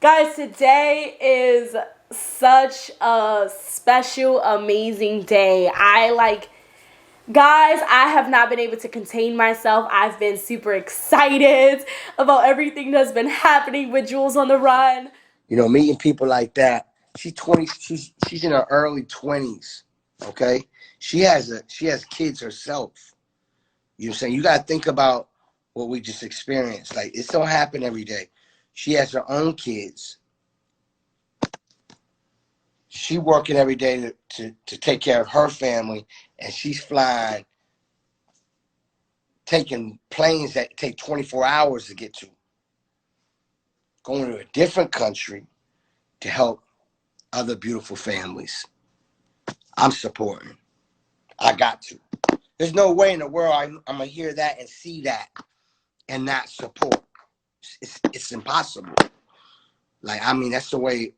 Guys, today is such a special, amazing day. Guys, I have not been able to contain myself. I've been super excited about everything that's been happening with Jules on the Run. You know, meeting people like that. She's 20. She's in her early 20s. Okay, she has kids herself. You know what I'm saying? You got to think about what we just experienced. Like, it don't happen every day. She has her own kids. She working every day to take care of her family, and she's flying, taking planes that take 24 hours to get to, going to a different country to help other beautiful families. I'm supporting. I got to. There's no way in the world I'm going to hear that and see that and not support. It's impossible. Like, I mean, that's the way.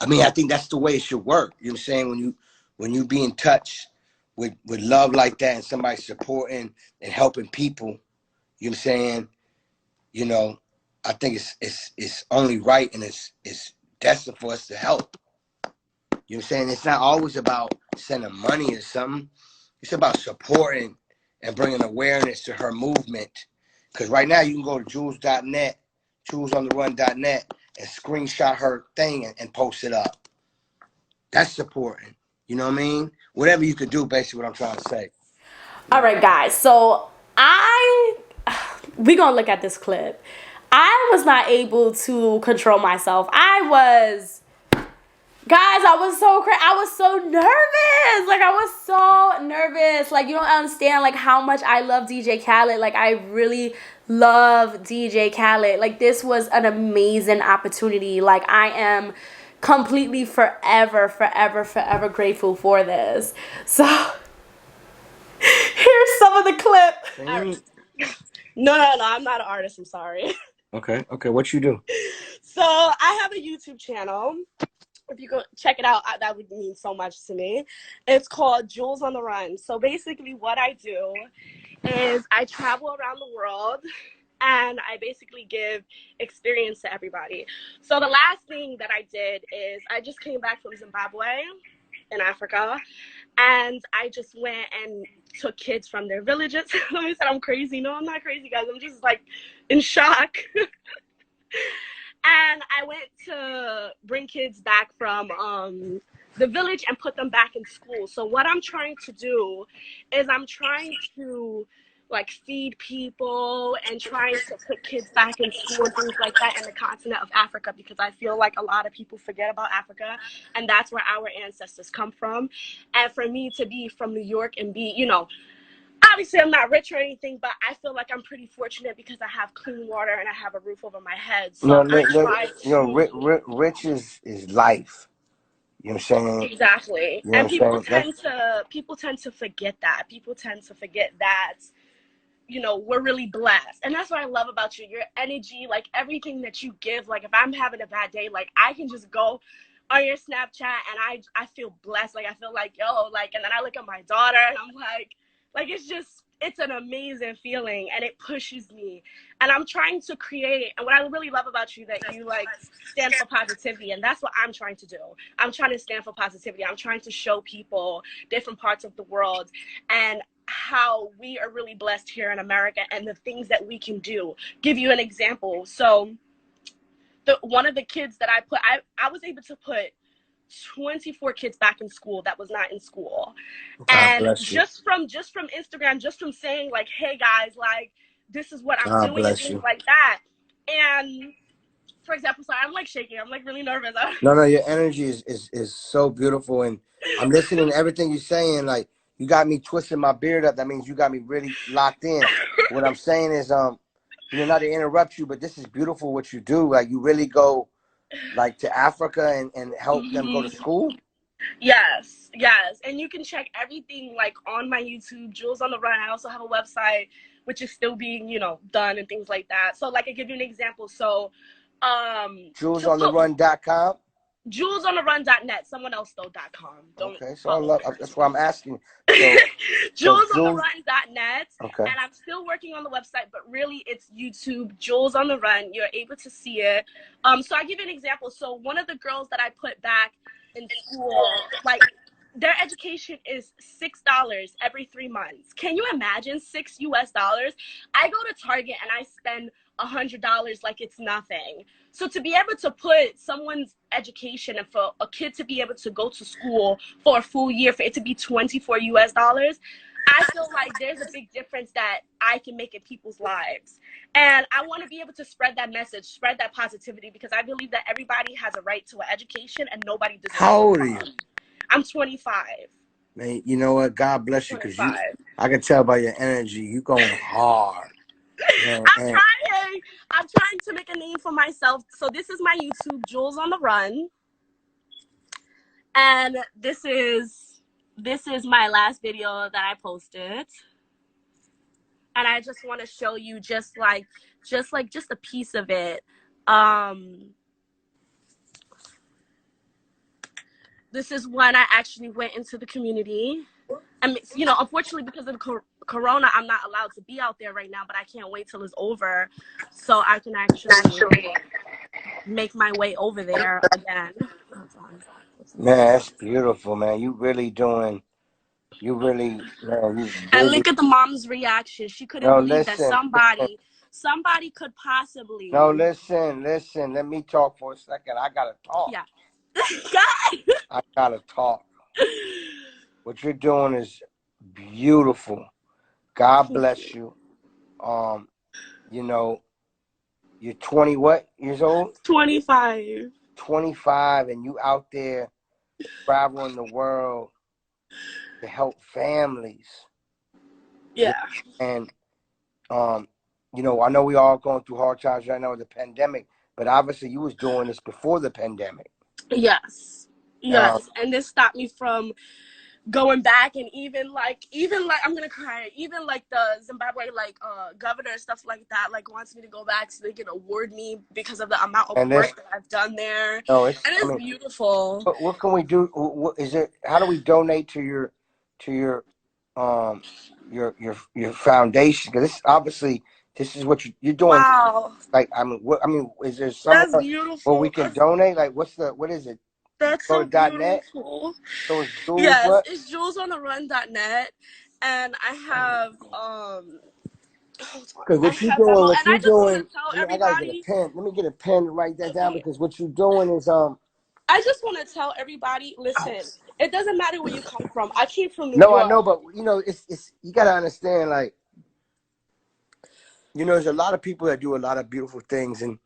I think that's the way it should work. You know what I'm saying? When you be in touch with love like that and somebody supporting and helping people, you know what I'm saying? You know, I think it's only right, and it's destined for us to help. You know what I'm saying? It's not always about sending money or something. It's about supporting and bringing awareness to her movement. Because right now you can go to Joules.net, JoulesOnTheRun.net, and screenshot her thing and post it up. That's supporting. You know what I mean? Whatever you could do, basically what I'm trying to say. All right, guys. So we're gonna look at this clip. I was not able to control myself. I was so crazy. I was so nervous. Like, I was so nervous. Like, you don't understand, like, how much I love DJ Khaled. Like, I really love DJ Khaled. Like, this was an amazing opportunity. Like, I am completely forever grateful for this. So, here's some of the clip. No, I'm not an artist. I'm sorry. Okay. What you do? So I have a YouTube channel. If you go check it out, that would mean so much to me. It's called Jules on the Run. So basically what I do is I travel around the world and I basically give experience to everybody. So the last thing that I did is I just came back from Zimbabwe in Africa, and I just went and took kids from their villages. Let me say I'm crazy. No, I'm not crazy, guys. I'm just like in shock. And I went to bring kids back from the village and put them back in school. So what I'm trying to do is I'm trying to like feed people and trying to put kids back in school and things like that in the continent of Africa, because I feel like a lot of people forget about Africa, and that's where our ancestors come from. And for me to be from New York and be, obviously I'm not rich or anything, but I feel like I'm pretty fortunate because I have clean water and I have a roof over my head. So Rich is life. You know what I'm saying? Exactly. You know And what I'm saying? people tend to forget that. People tend to forget that, we're really blessed. And that's what I love about you. Your energy, like everything that you give. Like if I'm having a bad day, like I can just go on your Snapchat and I feel blessed. Like I feel like, and then I look at my daughter and I'm like it's an amazing feeling, and it pushes me. And I'm trying to create, and what I really love about you, that you like stand for positivity, and that's what I'm trying to do. I'm trying to stand for positivity. I'm trying to show people different parts of the world and how we are really blessed here in America and the things that we can do. Give you an example. So one of the kids that I was able to put 24 kids back in school that was not in school. God And bless you. just from Instagram, just from saying like, hey guys, like this is what I'm God doing and bless things you. like that. And for example, sorry, I'm like shaking. I'm like really nervous. No, your energy is so beautiful, and I'm listening to everything you're saying. Like, you got me twisting my beard up. That means you got me really locked in. What I'm saying is, not to interrupt you, but this is beautiful what you do. Like, you really go like to Africa and help them go to school. Yes. And you can check everything like on my YouTube, Jules on the Run. I also have a website which is still being, done and things like that. So like I give you an example. So to put JoulesOnTheRun.com. JoulesOnTheRun.net. Someone else though.com. Don't. Okay, so I love. That's why I'm asking. So, Jules. JoulesOnTheRun.net. Okay. And I'm still working on the website, but really it's YouTube, Jules on the Run. You're able to see it. So I give you an example. So one of the girls that I put back in school, like their education is $6 every 3 months. Can you imagine $6 US? I go to Target and I spend $100 like it's nothing. So to be able to put someone's education and for a kid to be able to go to school for a full year, for it to be 24 US dollars, I feel like there's a big difference that I can make in people's lives. And I want to be able to spread that message, spread that positivity, because I believe that everybody has a right to an education and nobody deserves it. How old are you? I'm 25. Man, you know what? God bless you, because I can tell by your energy, you going hard. Man, I'm trying to make a name for myself. So this is my YouTube, Jules on the Run. And this is my last video that I posted. And I just want to show you just a piece of it. This is when I actually went into the community. I mean, you know, unfortunately, because of Corona, I'm not allowed to be out there right now, but I can't wait till it's over so I can actually make my way over there again. man, that's beautiful, man. You really, man, and look at the mom's reaction. She couldn't believe that somebody could possibly. No, listen. Let me talk for a second. I gotta talk. Yeah. I gotta talk. What you're doing is beautiful. God bless you. You know, you're 20 what years old? 25. 25, and you out there traveling the world to help families. Yeah. And you know, I know we all going through hard times right now with the pandemic, but obviously you was doing this before the pandemic. Yes. And this stopped me from going back, and even like I'm gonna cry. Even like the Zimbabwe governor and stuff like that wants me to go back so they can award me because of the amount of work that I've done there. It's beautiful. What can we do? What is it? How do we donate to your foundation? Because this is what you're doing. Wow. Like is there something where we can donate? Like what is it? That's so beautiful. So it's Jules. Yes, it's JoulesOnTheRun.net, and I have because what you're doing, I gotta get a pen. Let me get a pen to write that down, because what you're doing is I just want to tell everybody, listen, it doesn't matter where you come from. I came from New York. No, I know, but you know, it's you gotta understand, like, you know, there's a lot of people that do a lot of beautiful things, and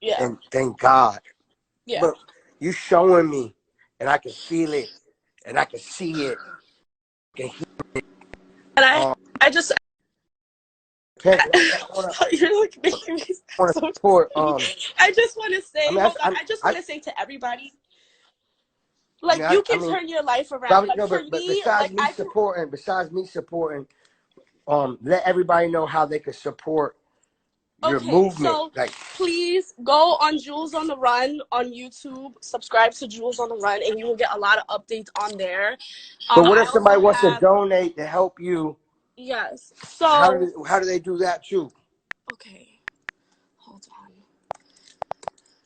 thank God. Yeah. But you showing me, and I can feel it, and I can see it, I can hear it. And I just you're like making me so support. I just want to say, I just want to say to everybody, like, you can turn your life around. But besides me supporting, let everybody know how they can support your movement. So please go on Jules on the Run on YouTube, subscribe to Jules on the Run, and you will get a lot of updates on there. But what if somebody wants to donate to help you? Yes. So how do they do that too? Okay. Hold on.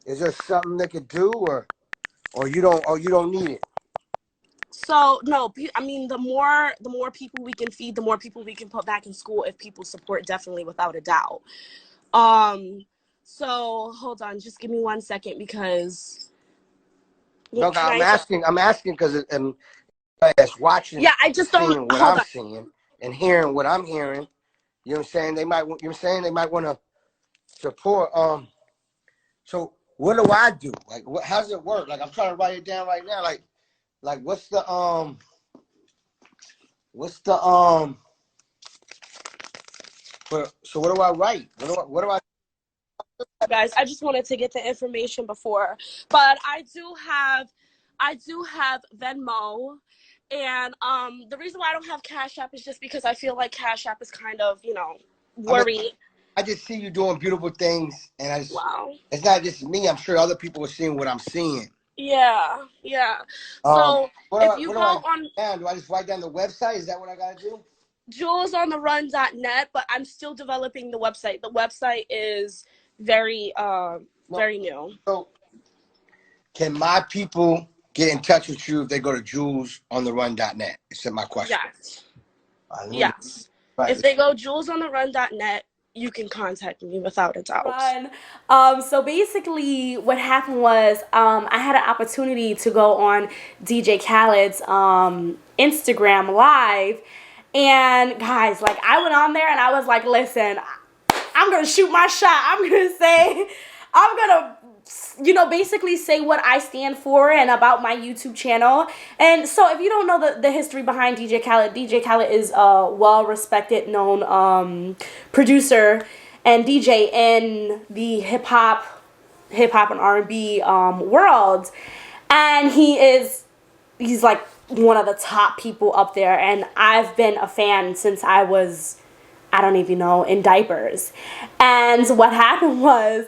Is there something they could do, or you don't need it? So no, I mean, the more people we can feed, the more people we can put back in school if people support, definitely, without a doubt. So hold on, just give me 1 second, because I'm asking because that's watching. Yeah, I just don't. What I'm seeing and hearing what I'm hearing. You know what I'm saying? They might want to support. So what do I do? Like, how does it work? Like, I'm trying to write it down right now. Like what's the so what do I write? What do I? Guys, I just wanted to get the information before, but I do have Venmo, and the reason why I don't have Cash App is just because I feel like Cash App is kind of, worried. I just see you doing beautiful things, and wow. It's not just me. I'm sure other people are seeing what I'm seeing. Yeah, yeah. Um, So what do if I, you what go do I do on now? Do I just write down the website? Is that what I gotta do? JoulesOnTheRun.net, but I'm still developing the website. The website is very No. very new. So can my people get in touch with you if they go to JoulesOnTheRun.net? It's my question. Yes. Let me Yes. write If this. they go JoulesOnTheRun.net, you can contact me without a doubt. Run. So basically, what happened was I had an opportunity to go on DJ Khaled's Instagram live, and guys, like I went on there and I was like, listen, I'm gonna shoot my shot. I'm gonna say, I'm gonna, basically say what I stand for and about my YouTube channel. And so, if you don't know the history behind DJ Khaled is a well-respected, known producer and DJ in the hip hop and R&B world, and he's like one of the top people up there. And I've been a fan since I was, I don't even know, in diapers. And what happened was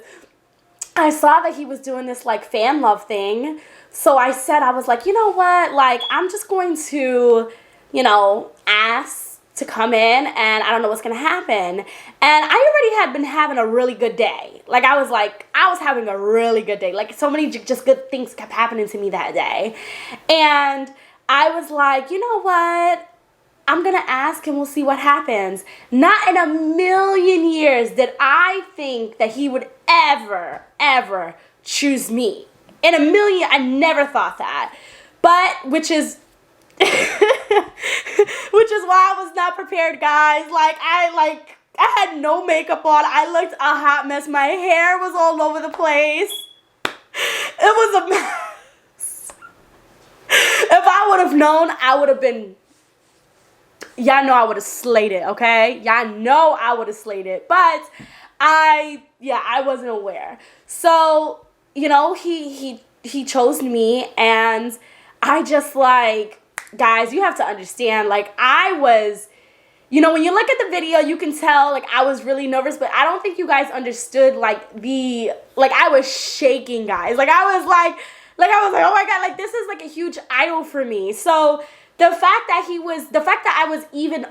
I saw that he was doing this like fan love thing. So I was like, you know what? Like, I'm just going to, ask to come in, and I don't know what's going to happen. And I already had been having a really good day. Like, I was having a really good day. Like, so many just good things kept happening to me that day. And I was like, you know what? I'm going to ask and we'll see what happens. Not in a million years did I think that he would ever choose me. In a million, I never thought that. But, which is why I was not prepared, guys. I had no makeup on. I looked a hot mess. My hair was all over the place. It was a mess. If I would have known, I would have been... Y'all know I would have slayed it, okay? Y'all know I would have slayed it. But I wasn't aware. So, he chose me, and I just guys, you have to understand, I was, when you look at the video, you can tell, I was really nervous, but I don't think you guys understood, I was shaking, guys. I was like, oh my God, this is, a huge idol for me. So, the fact that I was even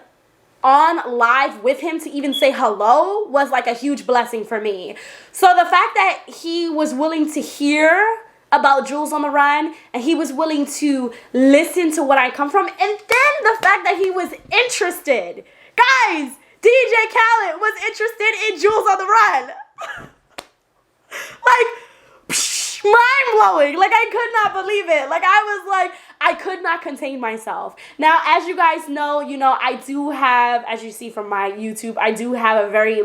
on live with him to even say hello was, a huge blessing for me. So, the fact that he was willing to hear about Jules on the Run, and he was willing to listen to what I come from, and then the fact that he was interested. Guys, DJ Khaled was interested in Jules on the Run. Mind blowing. I could not believe it. I could not contain myself. Now, as you guys know, I do have, as you see from my YouTube, I do have a very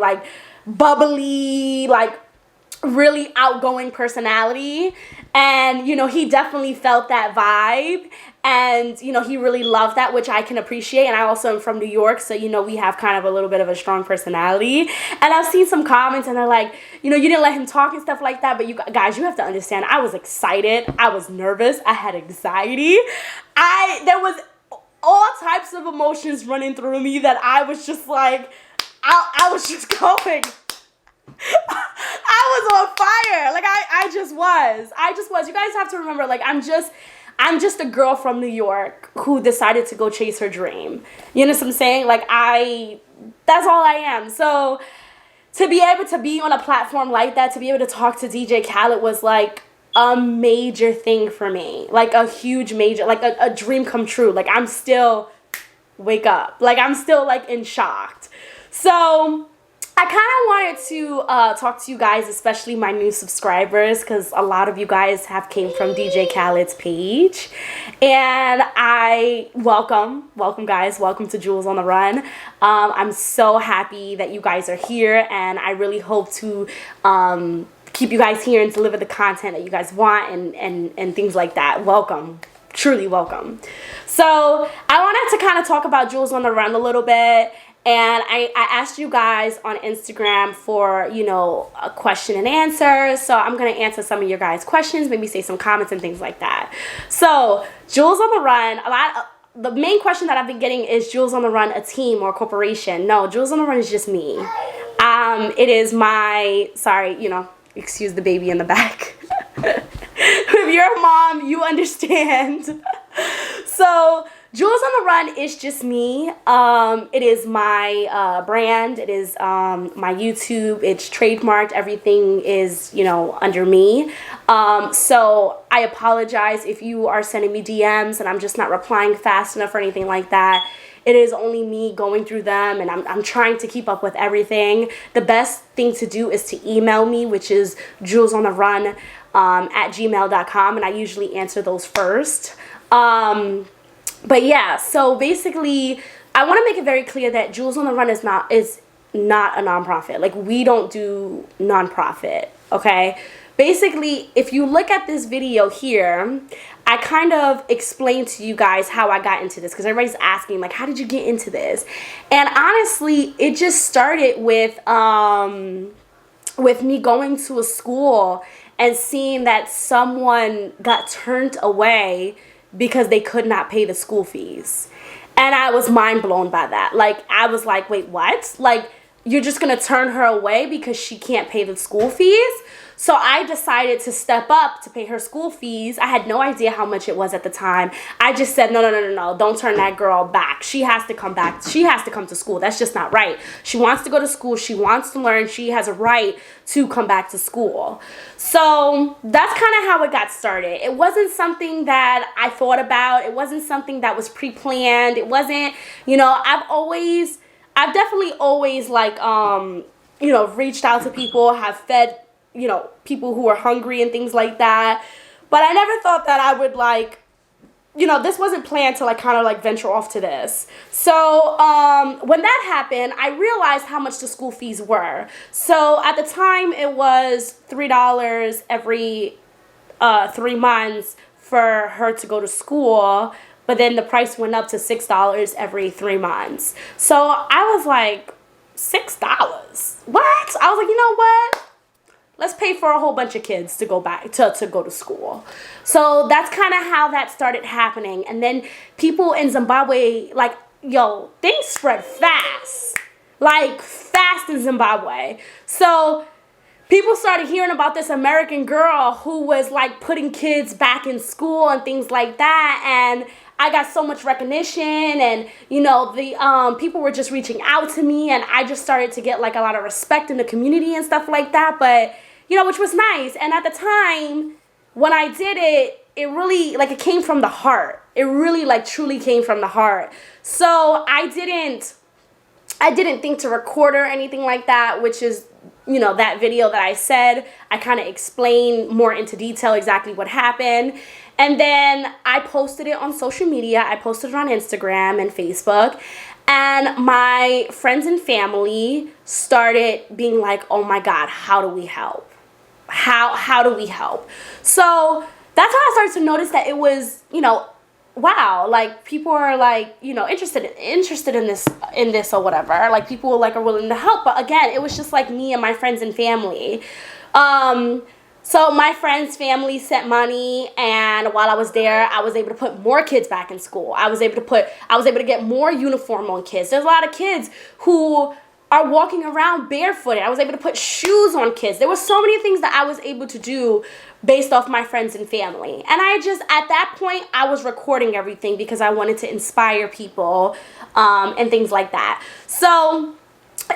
bubbly, really outgoing personality. And, he definitely felt that vibe. And, he really loved that, which I can appreciate. And I also am from New York, so, we have kind of a little bit of a strong personality. And I've seen some comments, and they're like, you didn't let him talk and stuff like that. But you guys, you have to understand, I was excited. I was nervous. I had anxiety. There was all types of emotions running through me that I was just I was just going. I was on fire. I just was. You guys have to remember, I'm just a girl from New York who decided to go chase her dream. You know what I'm saying? That's all I am. So to be able to be on a platform like that, to be able to talk to DJ Khaled was a major thing for me. A huge major, a dream come true. I'm still, wake up. I'm still in shock. So I kind of wanted to talk to you guys, especially my new subscribers, because a lot of you guys have came from DJ Khaled's page. And I welcome guys, welcome to Jules on the Run. I'm so happy that you guys are here, and I really hope to keep you guys here and deliver the content that you guys want and things like that. Welcome. Truly welcome. So I wanted to kind of talk about Jules on the Run a little bit. And I asked you guys on Instagram for, a question and answer. So I'm going to answer some of your guys' questions, maybe say some comments and things like that. So Jules on the Run, the main question that I've been getting is Jules on the Run a team or a corporation? No, Jules on the Run is just me. It is my, sorry, excuse the baby in the back. If you're a mom, you understand. So Joules on the Run is just me. It is my brand. It is my YouTube. It's trademarked. Everything is, under me. So I apologize if you are sending me DMs and I'm just not replying fast enough or anything like that. It is only me going through them, and I'm trying to keep up with everything. The best thing to do is to email me, which is JoulesOnTheRun at gmail.com, and I usually answer those first. But yeah, so basically, I want to make it very clear that Joules on the Run is not a nonprofit. Like, we don't do nonprofit, okay? Basically, if you look at this video here, I kind of explained to you guys how I got into this, because everybody's asking, like, how did you get into this? And honestly, it just started with me going to a school and seeing that someone got turned away because they could not pay the school fees. And I was mind blown by that. Like, I was like, wait, what? Like, you're just gonna turn her away because she can't pay the school fees? So I decided to step up to pay her school fees. I had no idea how much it was at the time. I just said, no, don't turn that girl back. She has to come back. She has to come to school. That's just not right. She wants to go to school. She wants to learn. She has a right to come back to school. So that's kind of how it got started. It wasn't something that I thought about. It wasn't something that was pre-planned. It wasn't, I've definitely always reached out to people, have fed, people who are hungry and things like that. But I never thought that I would this wasn't planned to venture off to this. So when that happened, I realized how much the school fees were. So at the time, it was $3 every 3 months for her to go to school. But then the price went up to $6 every 3 months. So I was like, $6? What? I was like, you know what? Let's pay for a whole bunch of kids to go back to go to school. So that's kind of how that started happening. And then people in Zimbabwe, things spread fast. Like, fast in Zimbabwe. So people started hearing about this American girl who was putting kids back in school and things like that. And I got so much recognition, and the people were just reaching out to me, and I just started to get a lot of respect in the community and stuff like that. But which was nice. And at the time when I did it, it really it came from the heart. It really truly came from the heart. So I didn't think to record or anything like that, which is that video that I said. I kind of explained more into detail exactly what happened. And then I posted it on social media. I posted it on Instagram and Facebook. And my friends and family started being like, oh my God, how do we help? How do we help? So that's how I started to notice that it was, wow, people are interested in this or whatever. People are willing to help. But again, it was just me and my friends and family. So my friends' family sent money, and while I was there, I was able to put more kids back in school. I was able to get more uniform on kids. There's a lot of kids who are walking around barefooted. I was able to put shoes on kids. There were so many things that I was able to do based off my friends and family. And at that point, I was recording everything because I wanted to inspire people and things like that. So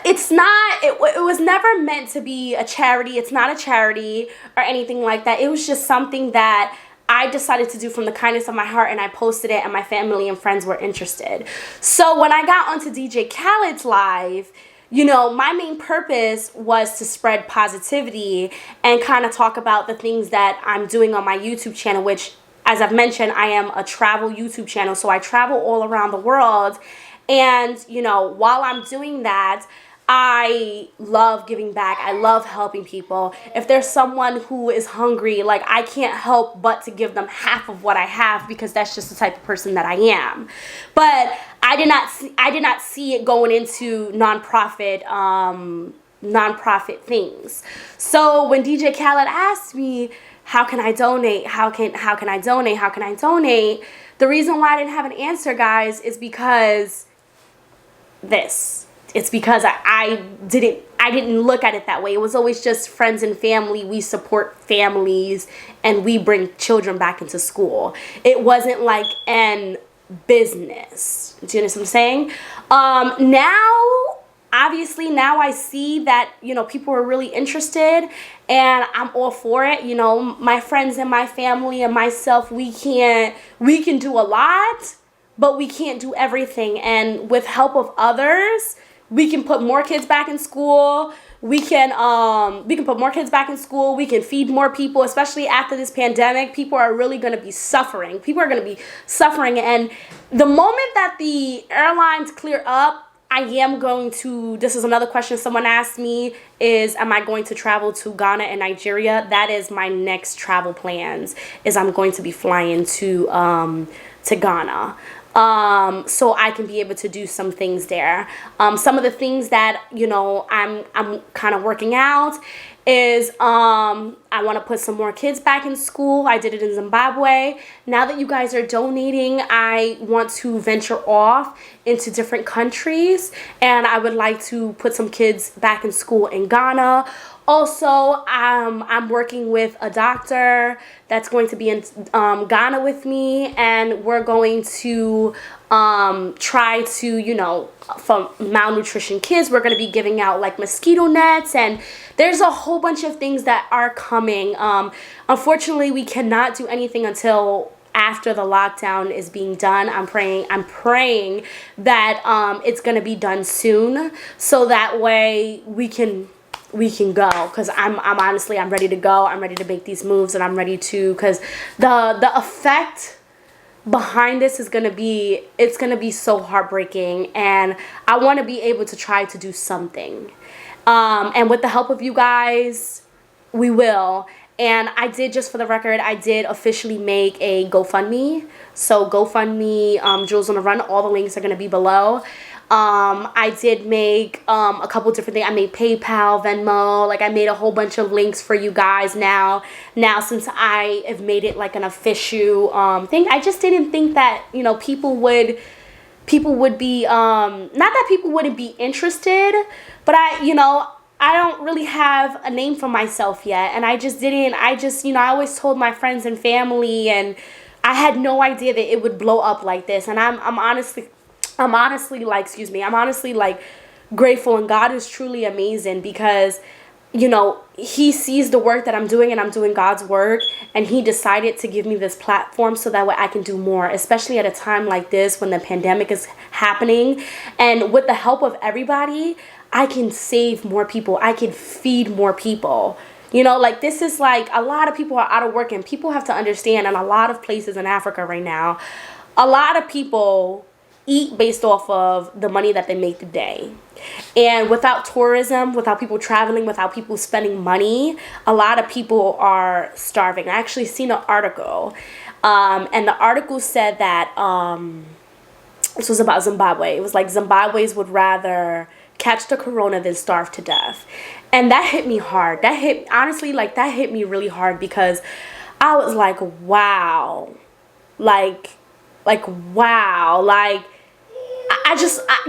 it was never meant to be a charity. It's not a charity or anything like that. It was just something that I decided to do from the kindness of my heart, and I posted it, and my family and friends were interested. So when I got onto DJ Khaled's live, my main purpose was to spread positivity and kind of talk about the things that I'm doing on my YouTube channel, which, as I've mentioned, I am a travel YouTube channel. So I travel all around the world. And, while I'm doing that, I love giving back. I love helping people. If there's someone who is hungry, I can't help but to give them half of what I have, because that's just the type of person that I am. But I did not see it going into nonprofit things. So when DJ Khaled asked me, how can I donate? How can I donate? How can I donate? The reason why I didn't have an answer, guys, is because it's because I I didn't look at it that way. It was always just friends and family. We support families and we bring children back into school. It wasn't like an business. Do you understand what I'm saying? Now, obviously, now I see that, you know, people are really interested and I'm all for it. You know, my friends and my family and myself, we can do a lot, but we can't do everything. And with help of others, we can put more kids back in school. We can put more kids back in school. We can feed more people, especially after this pandemic. People are really going to be suffering. And the moment that the airlines clear up, I am going to, this is another question someone asked me, is am I going to travel to Ghana and Nigeria? That is my next travel plans, is I'm going to be flying to Ghana. So I can be able to do some things there. Some of the things that, you know, I'm kind of working out is I want to put some more kids back in school. I did it in Zimbabwe. Now that you guys are donating, I want to venture off into different countries, and I would like to put some kids back in school in Ghana. Also, I'm working with a doctor that's going to be in Ghana with me, and we're going to try to, you know, for malnutrition kids, we're going to be giving out like mosquito nets, and there's a whole bunch of things that are coming. Unfortunately, we cannot do anything until after the lockdown is being done. I'm praying that it's going to be done soon, so that way we can go, because I'm honestly, I'm ready to go. I'm ready to make these moves, and I'm ready to, because the effect behind this is gonna be, it's gonna be so heartbreaking, and I want to be able to try to do something, and with the help of you guys, we will. And I did, just for the record, I did officially make a GoFundMe. So GoFundMe, Jules on the Run, all the links are going to be below. I did make a couple different things. I made PayPal, Venmo, like I made a whole bunch of links for you guys now. Now, since I have made it like an official thing, I just didn't think that, you know, people would be, not that people wouldn't be interested, but I don't really have a name for myself yet, and I just, you know, I always told my friends and family, and I had no idea that it would blow up like this, and I'm honestly like grateful, and God is truly amazing, because, you know, he sees the work that I'm doing, and I'm doing God's work, and he decided to give me this platform so that way I can do more, especially at a time like this when the pandemic is happening. And with the help of everybody, I can save more people. I can feed more people. You know, like, this is like, a lot of people are out of work, and people have to understand, in a lot of places in Africa right now, a lot of people eat based off of the money that they make today. And without tourism, without people traveling, without people spending money, a lot of people are starving. I actually seen an article, and the article said that this was about Zimbabwe. It was like Zimbabweans would rather catch the corona than starve to death. And that hit me hard. That hit me really hard, because I was like, wow. Like, wow. Like,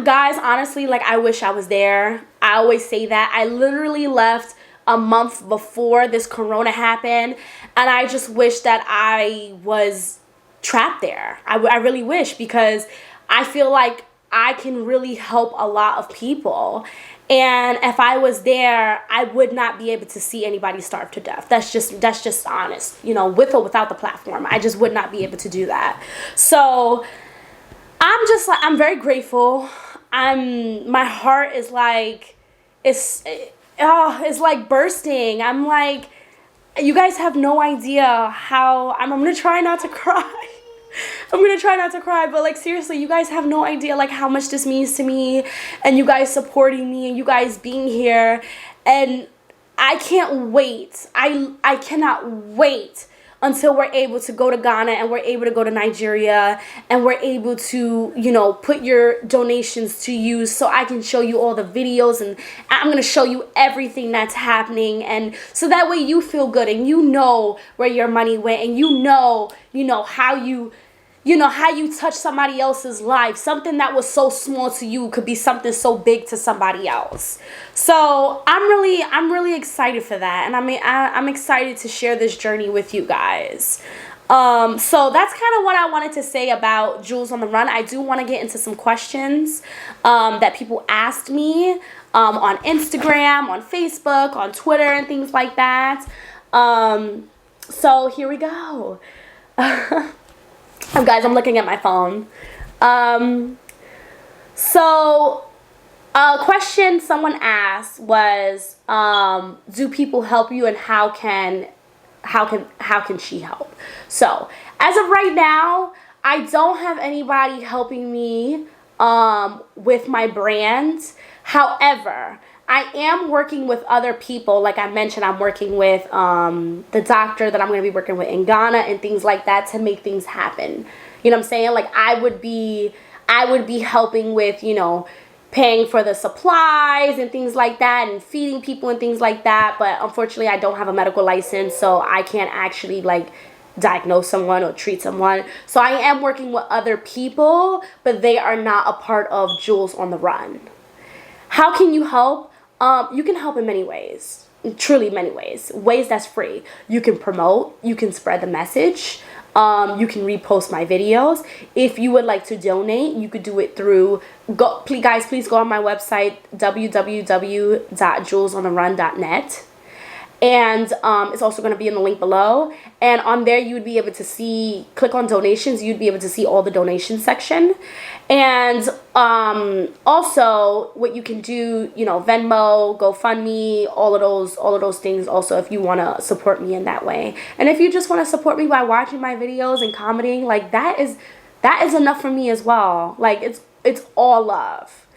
guys, honestly, like, I wish I was there. I always say that. I literally left a month before this corona happened, and I just wish that I was trapped there. I really wish, because I feel like I can really help a lot of people. And if I was there, I would not be able to see anybody starve to death. That's just honest. You know, with or without the platform, I just would not be able to do that. So I'm very grateful. My heart is like, it's like bursting. I'm like, you guys have no idea how, I'm gonna try not to cry. I'm gonna try not to cry, but like, seriously, you guys have no idea like how much this means to me, and you guys supporting me, and you guys being here, and I can't wait. I cannot wait until we're able to go to Ghana, and we're able to go to Nigeria, and we're able to, you know, put your donations to use, so I can show you all the videos, and I'm going to show you everything that's happening, and so that way you feel good, and you know where your money went, and you know how you you know, how you touch somebody else's life. Something that was so small to you could be something so big to somebody else. So I'm really excited for that. And I mean, I'm excited to share this journey with you guys. So that's kind of what I wanted to say about Jules on the Run. I do want to get into some questions that people asked me on Instagram, on Facebook, on Twitter, and things like that. So here we go. Guys, I'm looking at my phone. So a question someone asked was, do people help you, and how can she help? So as of right now, I don't have anybody helping me with my brand. However, I am working with other people. Like I mentioned, I'm working with the doctor that I'm going to be working with in Ghana and things like that to make things happen. You know what I'm saying? Like I would be helping with, you know, paying for the supplies and things like that and feeding people and things like that. But unfortunately, I don't have a medical license, so I can't actually like diagnose someone or treat someone. So I am working with other people, but they are not a part of Jules on the Run. How can you help? You can help in many ways, truly many ways that's free. You can promote, you can spread the message, you can repost my videos. If you would like to donate, you could do it through, please go on my website, www.julesontherun.net. And it's also going to be in the link below. And on there, you would be able to see, click on donations, you'd be able to see all the donation section. And also what you can do, you know, Venmo, GoFundMe, all of those things also, if you want to support me in that way. And if you just want to support me by watching my videos and commenting, like that is enough for me as well. Like it's all love.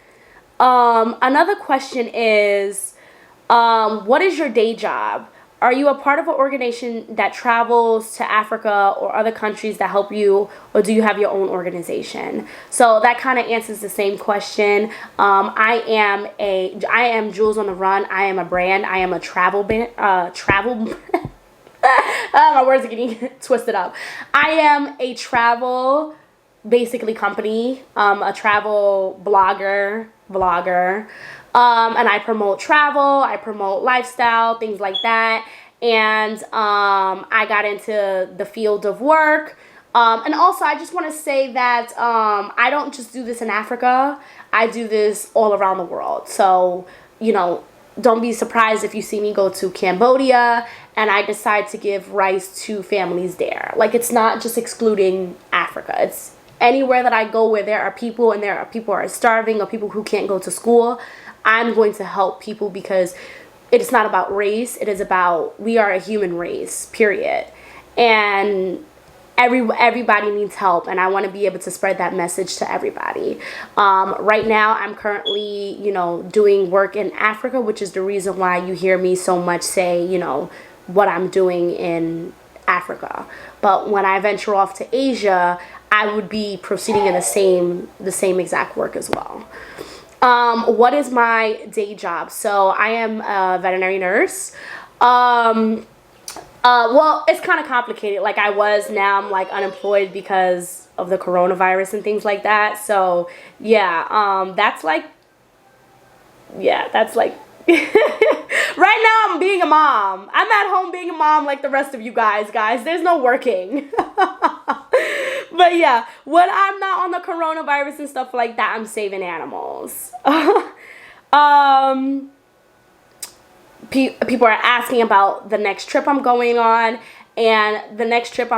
Another question is, what is your day job? Are you a part of an organization that travels to Africa or other countries that help you, or do you have your own organization? So that kind of answers the same question. I am Jules on the Run. I am a brand. I am a travel my words are getting twisted up. I am a travel, basically company, a travel vlogger. And I promote travel, I promote lifestyle, things like that. And I got into the field of work. And also, I just want to say that I don't just do this in Africa. I do this all around the world. So, you know, don't be surprised if you see me go to Cambodia and I decide to give rice to families there. Like, it's not just excluding Africa. It's anywhere that I go where there are people and there are people who are starving or people who can't go to school. I'm going to help people because it's not about race. It is about, we are a human race, period. And everybody needs help, and I want to be able to spread that message to everybody. Right now, I'm currently, you know, doing work in Africa, which is the reason why you hear me so much say, you know, what I'm doing in Africa. But when I venture off to Asia, I would be proceeding in the same exact work as well. What is my day job? So I am a veterinary nurse. Well, it's kind of complicated. Like I was, now I'm like unemployed because of the coronavirus and things like that. So yeah, that's like right now I'm being a mom. I'm at home being a mom like the rest of you guys. There's no working. But yeah, when I'm not on the coronavirus and stuff like that, I'm saving animals. People are asking about the next trip I'm going on, and the next trip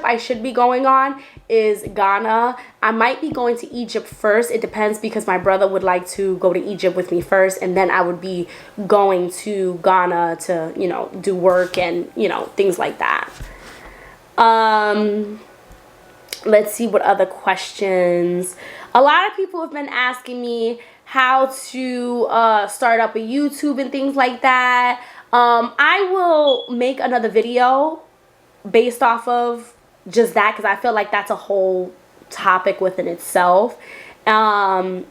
I should be going on is Ghana. I might be going to Egypt first. It depends, because my brother would like to go to Egypt with me first, and then I would be going to Ghana to, you know, do work and, you know, things like that. Let's see what other questions. A lot of people have been asking me how to start up a YouTube and things like that. I will make another video based off of just that, because I feel like that's a whole topic within itself. The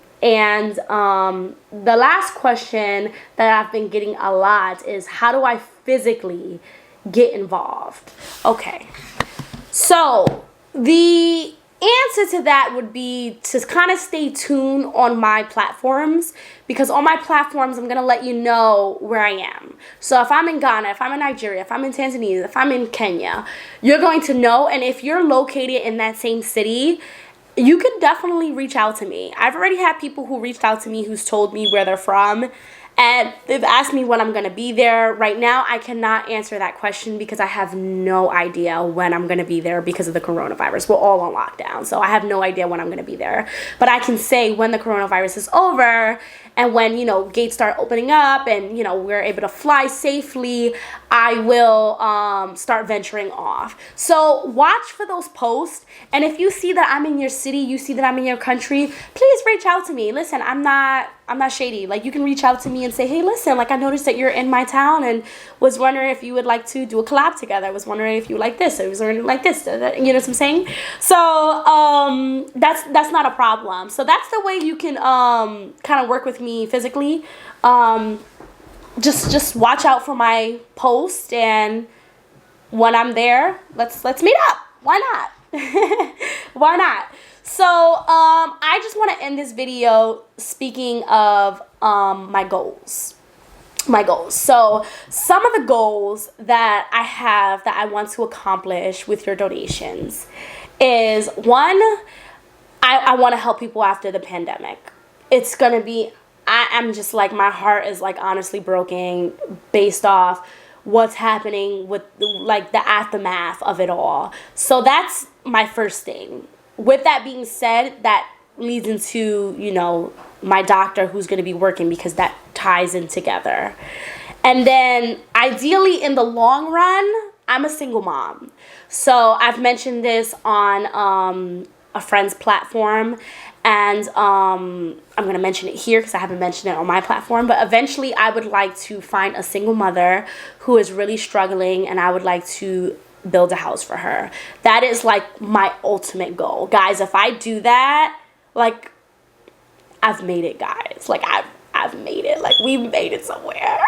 last question that I've been getting a lot is, how do I physically get involved? Okay, so The answer to that would be to kind of stay tuned on my platforms, because on my platforms I'm going to let you know where I am. So if I'm in Ghana, if I'm in Nigeria, if I'm in Tanzania, if I'm in Kenya, you're going to know. And if you're located in that same city, you can definitely reach out to me. I've already had people who reached out to me who's told me where they're from, and they've asked me when I'm going to be there. Right now, I cannot answer that question because I have no idea when I'm going to be there because of the coronavirus. We're all on lockdown, so I have no idea when I'm going to be there. But I can say when the coronavirus is over and when, gates start opening up and, we're able to fly safely, I will start venturing off. So watch for those posts. And if you see that I'm in your city, you see that I'm in your country, please reach out to me. Listen, I'm not shady. Like, you can reach out to me and say, hey, listen, like, I noticed that you're in my town and was wondering if you would like to do a collab together. I was wondering if you like this. I was wondering like this. You know what I'm saying? So that's not a problem. So that's the way you can kind of work with me physically. Just watch out for my post, and when I'm there, let's meet up. Why not? Why not? So I just want to end this video speaking of my goals. So some of the goals that I have that I want to accomplish with your donations is, one, I want to help people after the pandemic. It's gonna be, I'm just like, my heart is like honestly broken based off what's happening with like the aftermath of it all. So that's my first thing. With that being said, that leads into, my doctor who's going to be working, because that ties in together. And then ideally in the long run, I'm a single mom. So I've mentioned this on a friend's platform, and I'm going to mention it here because I haven't mentioned it on my platform. But eventually I would like to find a single mother who is really struggling, and I would like to build a house for her. That is like my ultimate goal. Guys, if I do that, like, I've made it, guys. Like, I've made it. Like, we've made it somewhere.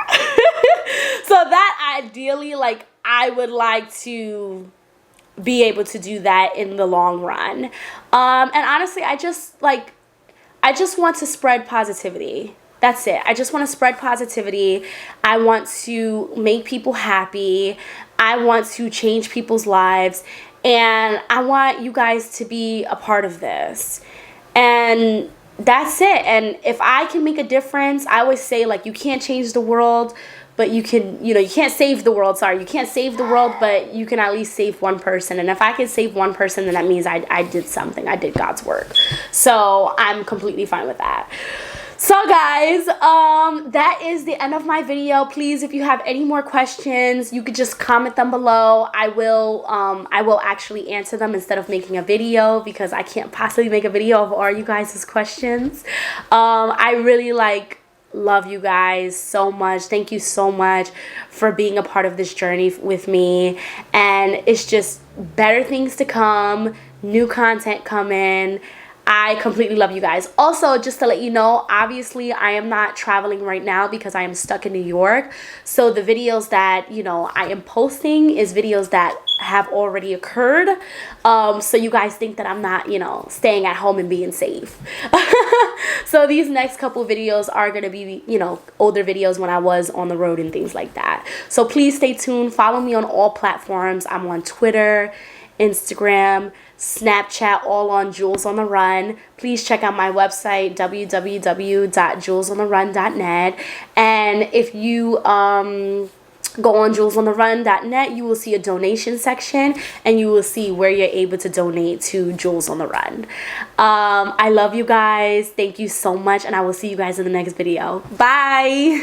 So that ideally, like, I would like to be able to do that in the long run. And honestly, I just want to spread positivity. That's it. I just want to spread positivity. I want to make people happy. I want to change people's lives. And I want you guys to be a part of this. And that's it. And if I can make a difference, I always say, like, you can't change the world, but you can, you can't save the world. Sorry, you can't save the world, but you can at least save one person. And if I can save one person, then that means I did something. I did God's work. So I'm completely fine with that. So guys, that is the end of my video. Please, if you have any more questions, you could just comment them below. I will actually answer them instead of making a video, because I can't possibly make a video of all you guys' questions. I really love you guys so much. Thank you so much for being a part of this journey with me. And it's just better things to come, new content coming. I completely love you guys. Also, just to let you know, obviously I am not traveling right now because I am stuck in New York. So the videos that, I am posting is videos that have already occurred. So you guys think that I'm not, staying at home and being safe. So these next couple videos are going to be, older videos when I was on the road and things like that. So please stay tuned. Follow me on all platforms. I'm on Twitter, Instagram, Snapchat, all on Jules on the Run. Please check out my website, www.julesontheRun.net. And if you go on julesontheRun.net, you will see a donation section, and you will see where you're able to donate to Jules on the Run. I love you guys. Thank you so much, and I will see you guys in the next video. Bye.